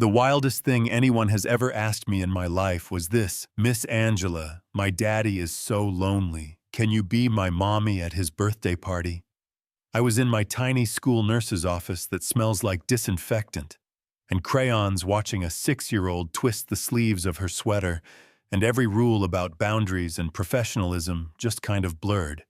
The wildest thing anyone has ever asked me in my life was this: "Miss Angela, my daddy is so lonely. Can you be my mommy at his birthday party?" I was in my tiny school nurse's office that smells like disinfectant, and crayons watching a 6-year-old twist the sleeves of her sweater, and every rule about boundaries and professionalism just kind of blurred.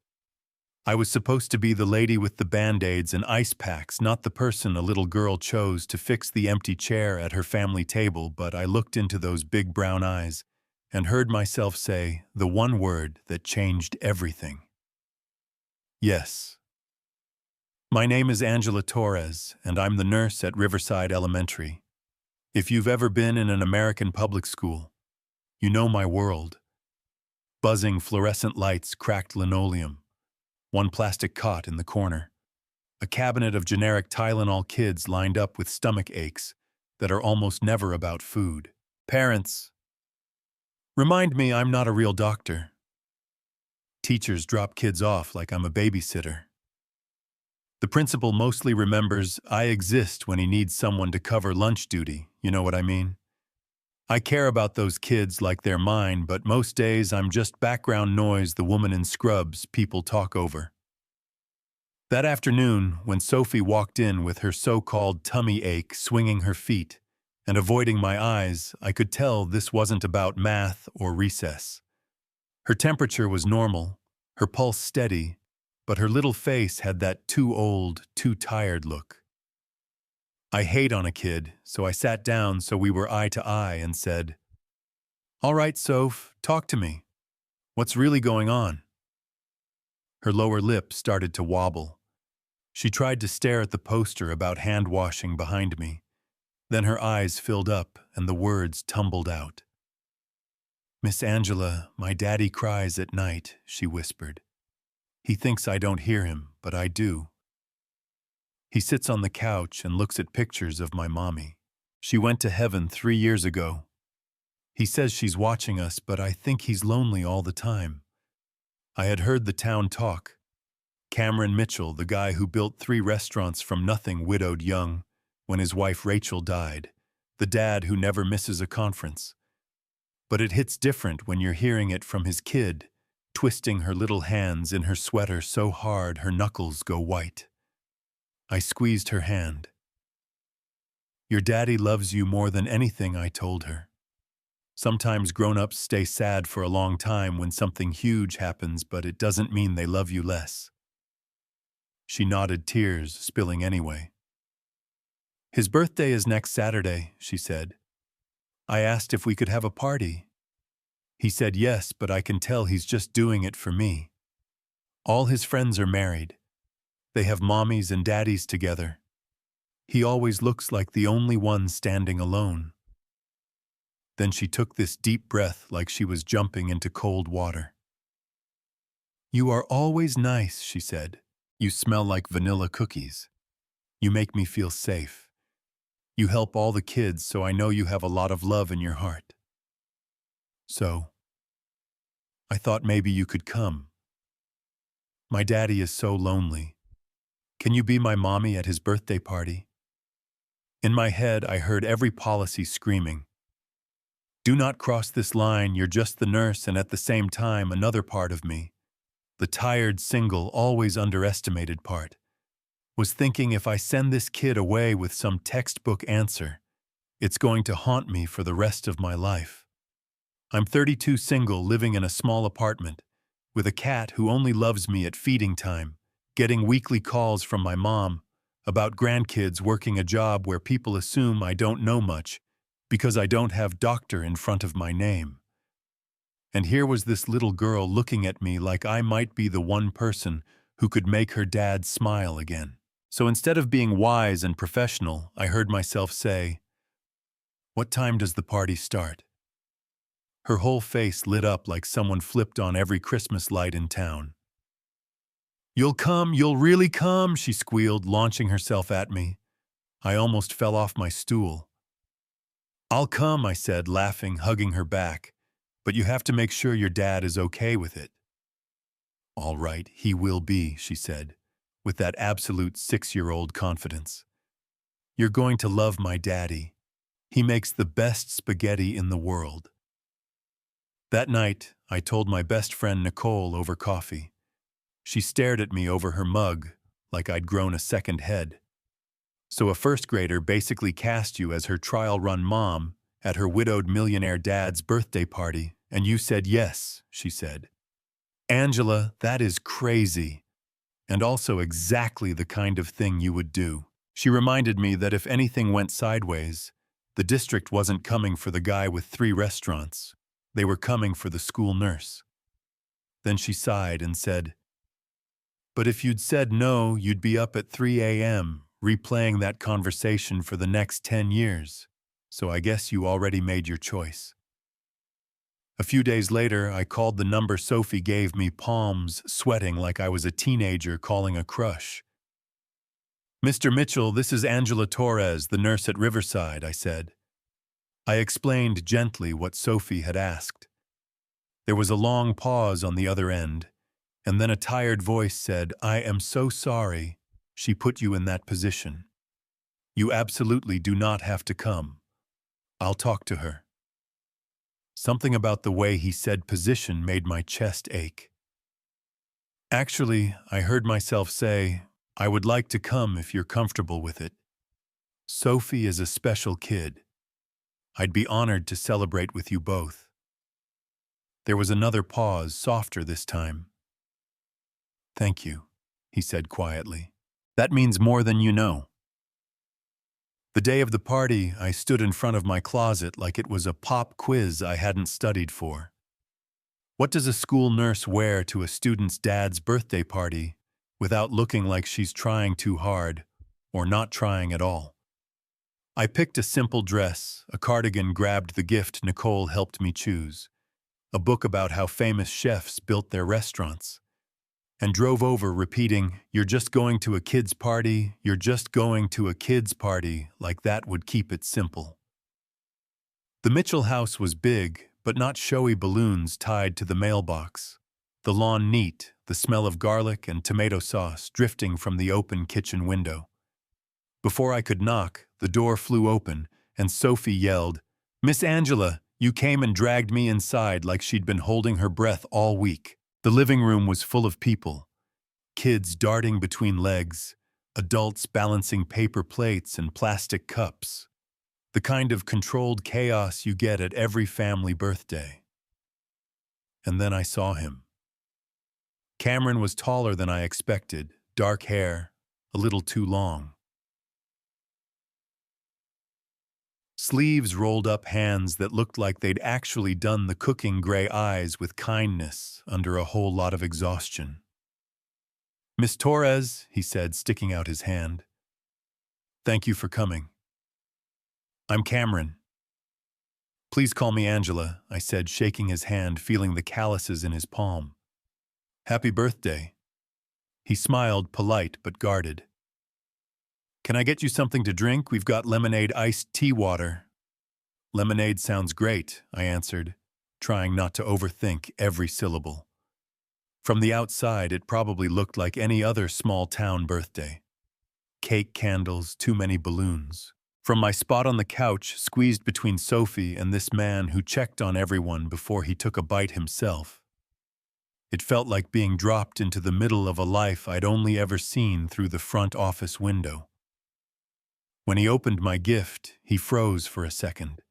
I was supposed to be the lady with the Band-Aids and ice packs, not the person a little girl chose to fix the empty chair at her family table, but I looked into those big brown eyes and heard myself say the one word that changed everything. Yes. My name is Angela Torres, and I'm the nurse at Riverside Elementary. If you've ever been in an American public school, you know my world. Buzzing fluorescent lights, cracked linoleum, one plastic cot in the corner, a cabinet of generic Tylenol kids lined up with stomach aches that are almost never about food. Parents, remind me I'm not a real doctor. Teachers drop kids off like I'm a babysitter. The principal mostly remembers I exist when he needs someone to cover lunch duty, you know what I mean? I care about those kids like they're mine, but most days I'm just background noise the woman in scrubs people talk over. That afternoon, when Sophie walked in with her so-called tummy ache swinging her feet and avoiding my eyes, I could tell this wasn't about math or recess. Her temperature was normal, her pulse steady, but her little face had that too old, too tired look. I hate on a kid, so I sat down so we were eye to eye and said, "All right, Soph, talk to me. What's really going on?" Her lower lip started to wobble. She tried to stare at the poster about hand washing behind me. Then her eyes filled up and the words tumbled out. "Miss Angela, my daddy cries at night," she whispered. "He thinks I don't hear him, but I do. He sits on the couch and looks at pictures of my mommy. She went to heaven 3 years ago. He says she's watching us, but I think he's lonely all the time." I had heard the town talk. Cameron Mitchell, the guy who built 3 restaurants from nothing, widowed young when his wife Rachel died, the dad who never misses a conference. But it hits different when you're hearing it from his kid, twisting her little hands in her sweater so hard her knuckles go white. I squeezed her hand. "Your daddy loves you more than anything," I told her. "Sometimes grown-ups stay sad for a long time when something huge happens, but it doesn't mean they love you less." She nodded, tears spilling anyway. "His birthday is next Saturday," she said. "I asked if we could have a party. He said yes, but I can tell he's just doing it for me. All his friends are married. They have mommies and daddies together. He always looks like the only one standing alone." Then she took this deep breath like she was jumping into cold water. "You are always nice," she said. "You smell like vanilla cookies. You make me feel safe. You help all the kids, so I know you have a lot of love in your heart. So, I thought maybe you could come. My daddy is so lonely. Can you be my mommy at his birthday party?" In my head, I heard every policy screaming, "Do not cross this line, you're just the nurse," and at the same time another part of me, the tired, single, always underestimated part, was thinking if I send this kid away with some textbook answer, it's going to haunt me for the rest of my life. I'm 32, single, living in a small apartment, with a cat who only loves me at feeding time, getting weekly calls from my mom about grandkids, working a job where people assume I don't know much because I don't have doctor in front of my name. And here was this little girl looking at me like I might be the one person who could make her dad smile again. So instead of being wise and professional, I heard myself say, "What time does the party start?" Her whole face lit up like someone flipped on every Christmas light in town. "You'll come, you'll really come," she squealed, launching herself at me. I almost fell off my stool. "I'll come," I said, laughing, hugging her back, "but you have to make sure your dad is okay with it." "All right, he will be," she said, with that absolute 6-year-old confidence. "You're going to love my daddy. He makes the best spaghetti in the world. That night, I told my best friend Nicole over coffee. She stared at me over her mug like I'd grown a second head. So a first grader basically cast you as her trial run mom at her widowed millionaire dad's birthday party, and you said yes, she said. Angela, that is crazy, and also exactly the kind of thing you would do. She reminded me that if anything went sideways, the district wasn't coming for the guy with 3 restaurants. They were coming for the school nurse. Then she sighed and said, "But if you'd said no, you'd be up at 3 a.m., replaying that conversation for the next 10 years. So I guess you already made your choice." A few days later, I called the number Sophie gave me, palms sweating like I was a teenager calling a crush. "Mr. Mitchell, this is Angela Torres, the nurse at Riverside," I said. I explained gently what Sophie had asked. There was a long pause on the other end, and then a tired voice said, "I am so sorry she put you in that position. You absolutely do not have to come. I'll talk to her." Something about the way he said position made my chest ache. Actually, I heard myself say, "I would like to come if you're comfortable with it. Sophie is a special kid. I'd be honored to celebrate with you both." There was another pause, softer this time. "Thank you," he said quietly. "That means more than you know." The day of the party, I stood in front of my closet like it was a pop quiz I hadn't studied for. What does a school nurse wear to a student's dad's birthday party without looking like she's trying too hard or not trying at all? I picked a simple dress, a cardigan grabbed the gift Nicole helped me choose, a book about how famous chefs built their restaurants, and drove over repeating, "You're just going to a kid's party, you're just going to a kid's party," like that would keep it simple. The Mitchell house was big, but not showy balloons tied to the mailbox. The lawn neat, the smell of garlic and tomato sauce drifting from the open kitchen window. Before I could knock, the door flew open, and Sophie yelled, "Miss Angela, you came and dragged me inside like she'd been holding her breath all week." The living room was full of people, kids darting between legs, adults balancing paper plates and plastic cups, the kind of controlled chaos you get at every family birthday. And then I saw him. Cameron was taller than I expected, dark hair, a little too long. Sleeves rolled up, hands that looked like they'd actually done the cooking, gray eyes with kindness under a whole lot of exhaustion. "Miss Torres," he said, sticking out his hand. "Thank you for coming. I'm Cameron." "Please call me Angela," I said, shaking his hand, feeling the calluses in his palm. "Happy birthday." He smiled, polite but guarded. "Can I get you something to drink? We've got lemonade iced tea water." "Lemonade sounds great," I answered, trying not to overthink every syllable. From the outside, it probably looked like any other small-town birthday. Cake, candles, too many balloons. From my spot on the couch, squeezed between Sophie and this man who checked on everyone before he took a bite himself, it felt like being dropped into the middle of a life I'd only ever seen through the front office window. When he opened my gift, he froze for a second.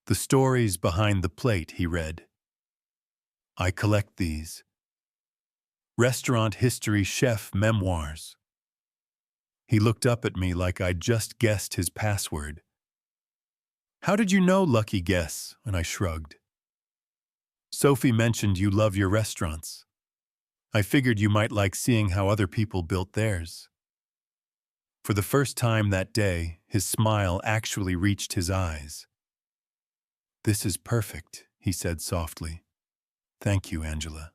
"The stories behind the plate," he read. "I collect these. Restaurant history, chef memoirs." He looked up at me like I'd just guessed his password. "How did you know, lucky guess?" And I shrugged. "Sophie mentioned you love your restaurants. I figured you might like seeing how other people built theirs." For the first time that day, his smile actually reached his eyes. "This is perfect," he said softly. "Thank you, Angela."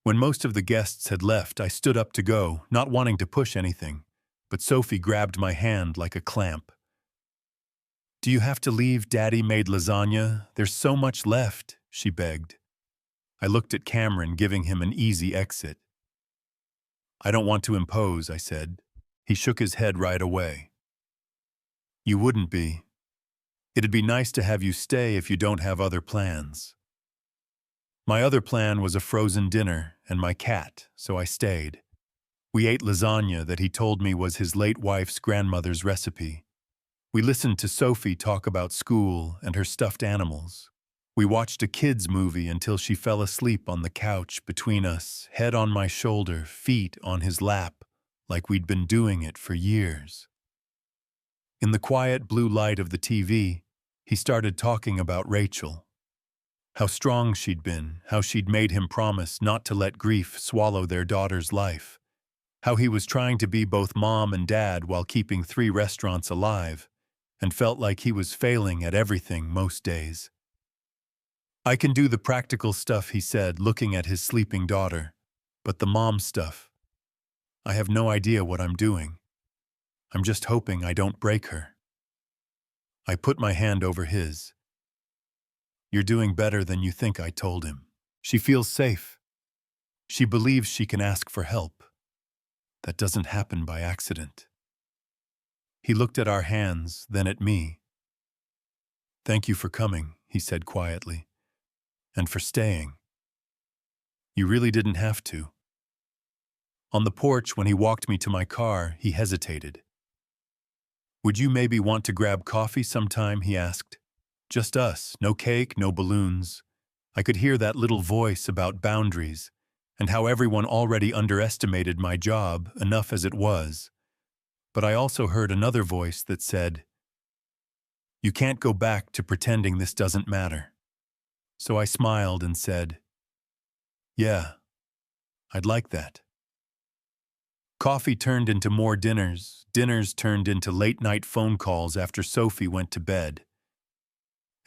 When most of the guests had left, I stood up to go, not wanting to push anything, but Sophie grabbed my hand like a clamp. "Do you have to leave? Daddy made lasagna. There's so much left," she begged. I looked at Cameron, giving him an easy exit. "I don't want to impose," I said. He shook his head right away. You wouldn't be. It'd be nice to have you stay if you don't have other plans. My other plan was a frozen dinner and my cat, so I stayed. We ate lasagna that he told me was his late wife's grandmother's recipe. We listened to Sophie talk about school and her stuffed animals. We watched a kids' movie until she fell asleep on the couch between us, head on my shoulder, feet on his lap, like we'd been doing it for years. In the quiet blue light of the TV, he started talking about Rachel. How strong she'd been, how she'd made him promise not to let grief swallow their daughter's life. How he was trying to be both mom and dad while keeping 3 restaurants alive, and felt like he was failing at everything most days. I can do the practical stuff, he said, looking at his sleeping daughter, but the mom stuff, I have no idea what I'm doing. I'm just hoping I don't break her. I put my hand over his. You're doing better than you think, I told him. She feels safe. She believes she can ask for help. That doesn't happen by accident. He looked at our hands, then at me. Thank you for coming, he said quietly, and for staying. You really didn't have to. On the porch, when he walked me to my car, he hesitated. Would you maybe want to grab coffee sometime, he asked. Just us, no cake, no balloons. I could hear that little voice about boundaries, and how everyone already underestimated my job, enough as it was. But I also heard another voice that said, you can't go back to pretending this doesn't matter. So I smiled and said, yeah, I'd like that. Coffee turned into more dinners, dinners turned into late-night phone calls after Sophie went to bed.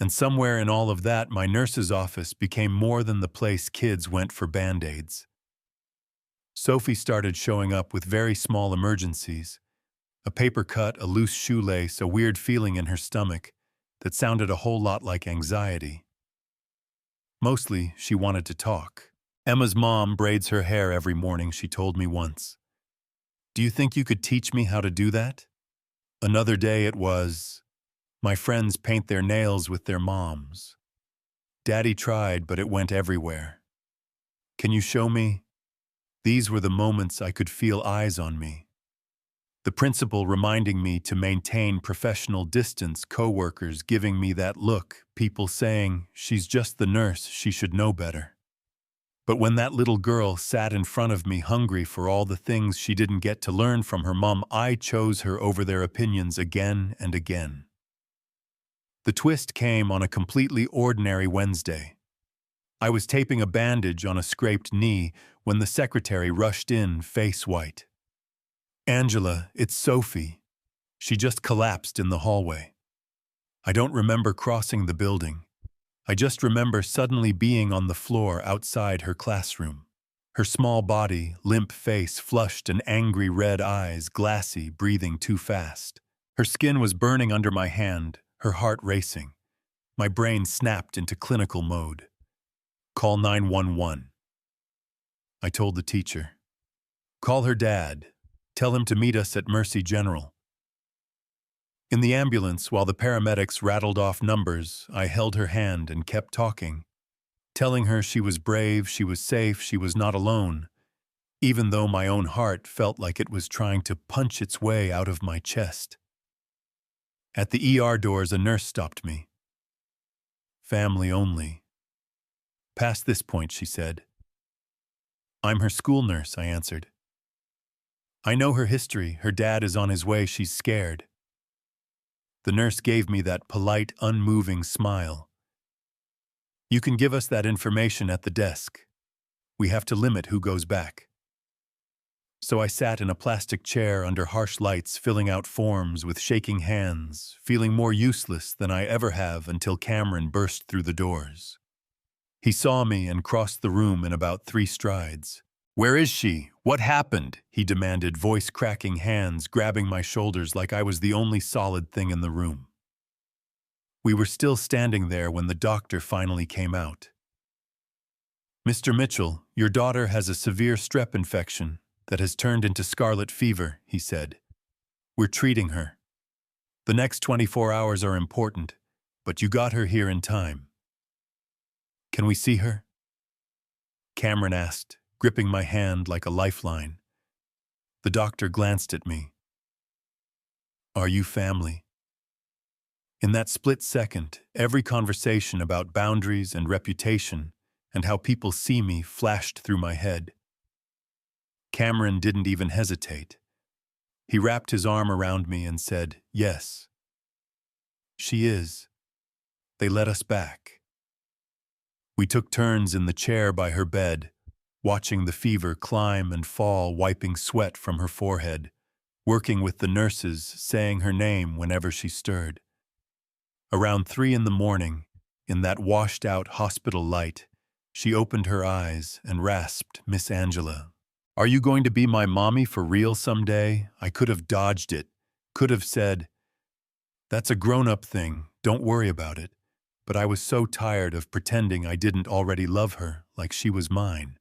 And somewhere in all of that, my nurse's office became more than the place kids went for Band-Aids. Sophie started showing up with very small emergencies. A paper cut, a loose shoelace, a weird feeling in her stomach that sounded a whole lot like anxiety. Mostly, she wanted to talk. Emma's mom braids her hair every morning, she told me once. Do you think you could teach me how to do that? Another day it was, my friends paint their nails with their moms. Daddy tried, but it went everywhere. Can you show me? These were the moments I could feel eyes on me. The principal reminding me to maintain professional distance, coworkers giving me that look, people saying, she's just the nurse, she should know better. But when that little girl sat in front of me hungry for all the things she didn't get to learn from her mom, I chose her over their opinions again and again. The twist came on a completely ordinary Wednesday. I was taping a bandage on a scraped knee when the secretary rushed in, face white. Angela, it's Sophie. She just collapsed in the hallway. I don't remember crossing the building. I just remember suddenly being on the floor outside her classroom. Her small body, limp face, flushed and angry red eyes, glassy, breathing too fast. Her skin was burning under my hand, her heart racing. My brain snapped into clinical mode. Call 911. I told the teacher. Call her dad. Tell him to meet us at Mercy General. In the ambulance, while the paramedics rattled off numbers, I held her hand and kept talking, telling her she was brave, she was safe, she was not alone, even though my own heart felt like it was trying to punch its way out of my chest. At the ER doors, a nurse stopped me. Family only. Past this point, she said. I'm her school nurse, I answered. I know her history, her dad is on his way, she's scared. The nurse gave me that polite, unmoving smile. You can give us that information at the desk. We have to limit who goes back. So I sat in a plastic chair under harsh lights, filling out forms with shaking hands, feeling more useless than I ever have until Cameron burst through the doors. He saw me and crossed the room in about 3 strides. Where is she? What happened? He demanded, voice cracking, hands grabbing my shoulders like I was the only solid thing in the room. We were still standing there when the doctor finally came out. Mr. Mitchell, your daughter has a severe strep infection that has turned into scarlet fever, he said. We're treating her. The next 24 hours are important, but you got her here in time. Can we see her? Cameron asked, gripping my hand like a lifeline. The doctor glanced at me. Are you family? In that split second, every conversation about boundaries and reputation and how people see me flashed through my head. Cameron didn't even hesitate. He wrapped his arm around me and said, "Yes, she is." They let us back. We took turns in the chair by her bed, watching the fever climb and fall, wiping sweat from her forehead, working with the nurses, saying her name whenever she stirred. Around 3 in the morning, in that washed-out hospital light, she opened her eyes and rasped, "Miss Angela, are you going to be my mommy for real someday?" I could have dodged it, could have said, "That's a grown-up thing, don't worry about it." But I was so tired of pretending I didn't already love her like she was mine.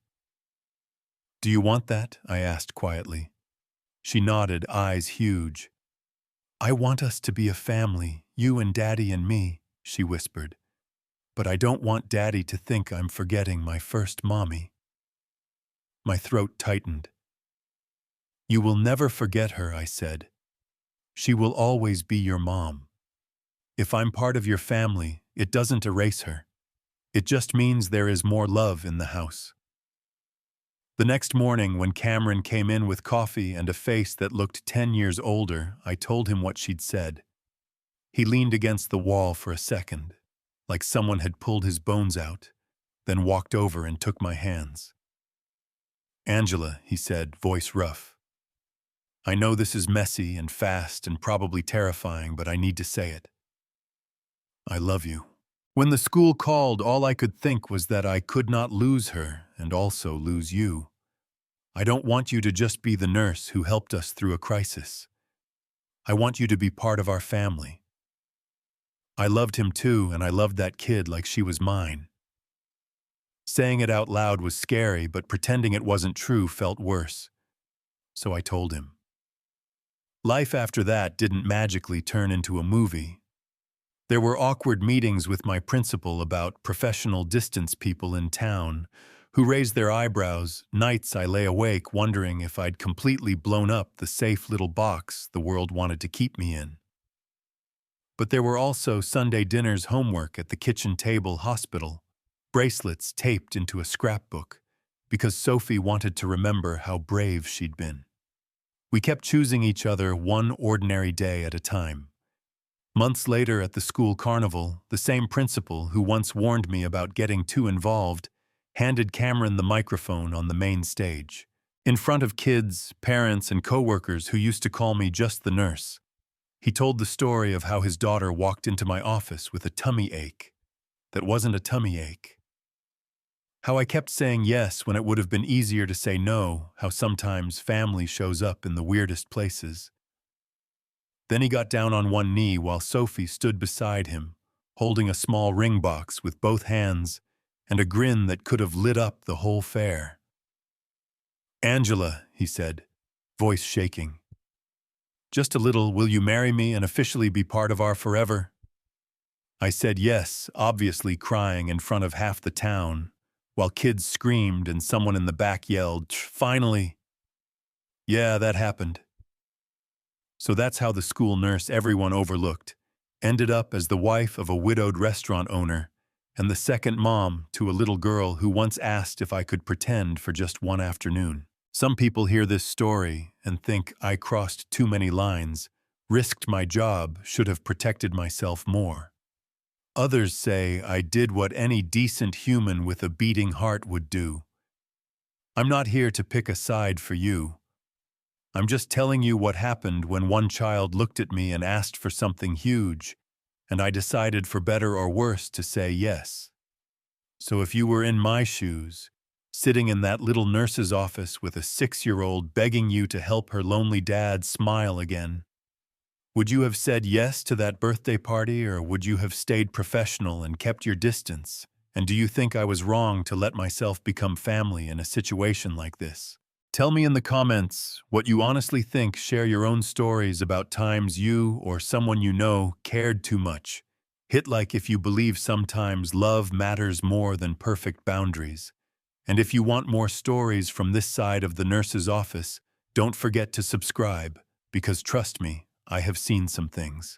"Do you want that?" I asked quietly. She nodded, eyes huge. "I want us to be a family, you and Daddy and me," she whispered. "But I don't want Daddy to think I'm forgetting my first mommy." My throat tightened. "You will never forget her," I said. "She will always be your mom. If I'm part of your family, it doesn't erase her. It just means there is more love in the house." The next morning, when Cameron came in with coffee and a face that looked 10 years older, I told him what she'd said. He leaned against the wall for a second, like someone had pulled his bones out, then walked over and took my hands. "Angela," he said, voice rough. "I know this is messy and fast and probably terrifying, but I need to say it. I love you." When the school called, all I could think was that I could not lose her and also lose you. I don't want you to just be the nurse who helped us through a crisis. I want you to be part of our family. I loved him too, and I loved that kid like she was mine. Saying it out loud was scary, but pretending it wasn't true felt worse. So I told him. Life after that didn't magically turn into a movie. There were awkward meetings with my principal about professional distance people in town who raised their eyebrows, nights I lay awake wondering if I'd completely blown up the safe little box the world wanted to keep me in. But there were also Sunday dinners, homework at the kitchen table hospital, bracelets taped into a scrapbook, because Sophie wanted to remember how brave she'd been. We kept choosing each other one ordinary day at a time. Months later at the school carnival, the same principal who once warned me about getting too involved handed Cameron the microphone on the main stage. In front of kids, parents, and coworkers who used to call me just the nurse, he told the story of how his daughter walked into my office with a tummy ache that wasn't a tummy ache. How I kept saying yes when it would have been easier to say no, how sometimes family shows up in the weirdest places. Then he got down on one knee while Sophie stood beside him, holding a small ring box with both hands and a grin that could have lit up the whole fair. "Angela," he said, voice shaking. "Just a little, will you marry me and officially be part of our forever?" I said yes, obviously crying in front of half the town, while kids screamed and someone in the back yelled, "Finally!" Yeah, that happened. So that's how the school nurse everyone overlooked ended up as the wife of a widowed restaurant owner and the second mom to a little girl who once asked if I could pretend for just one afternoon. Some people hear this story and think I crossed too many lines, risked my job, should have protected myself more. Others say I did what any decent human with a beating heart would do. I'm not here to pick a side for you. I'm just telling you what happened when one child looked at me and asked for something huge, and I decided for better or worse to say yes. So if you were in my shoes, sitting in that little nurse's office with a 6-year-old begging you to help her lonely dad smile again, would you have said yes to that birthday party, or would you have stayed professional and kept your distance? And do you think I was wrong to let myself become family in a situation like this? Tell me in the comments what you honestly think. Share your own stories about times you or someone you know cared too much. Hit like if you believe sometimes love matters more than perfect boundaries. And if you want more stories from this side of the nurse's office, don't forget to subscribe, because trust me, I have seen some things.